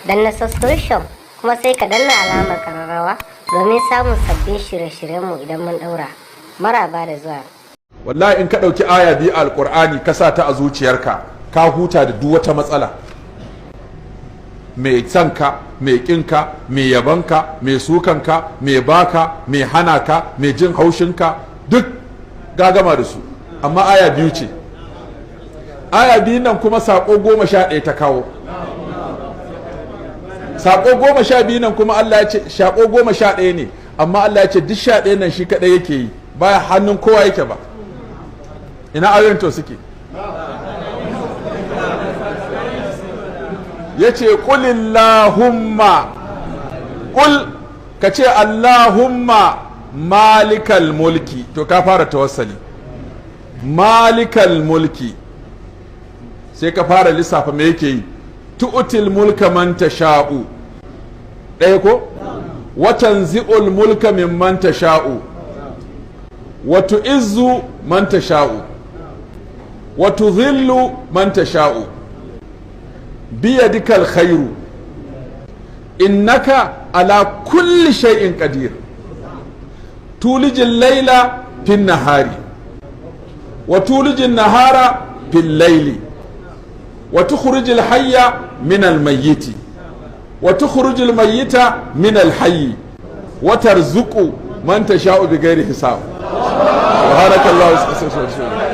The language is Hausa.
danna subscription kuma sai ka danna alamar kararrawa domin samun sabbin shirye-shiryenmu idan mun daura. Maraba da zuwa. Wallahi in ka ɗauki aya biyu a alƙur'ani ka sa ta a zuciyarka ka huta da duk wata matsala. Mai sanka, mai ƙinka, mai yabanka, mai sukanka, mai baka, mai hana ka, mai jin haushinka, duk gagama da su. Amma aya biyu ce. Aya biyun nan kuma saƙo 11 ta kawo. Saƙo 12 nan kuma Allah ya ce saƙo 11 ne, amma Allah ya ce duk 11 nan shi kaɗai yake yi, baya hannun kowa yake ba. Ina ayoyin to suke? Ya ce ƙulillahumma, ƙul ka ce Allahumma malikal mulki, to ka fara tawassali. Malikal mulki, sai ka fara lissafa me yake yi. Tu'util mulka man tasha'u, ɗaya ko? Watan zi'ul mulka mimman tasha'u, wa tu'izzu man tasha'u, wa tudhillu man tasha'u, biyadikal khairu, innaka ala kulli shay'in qadir, tulijil layla fin nahari, wa tulijin nahara fil layli, wa tukhrijul hayya min al mayyiti, wa tukhrijul mayyita min al hayyi, wa tarzuqu man tasha'u bighairi hisab. Subhanakallahu wa bihamdihi.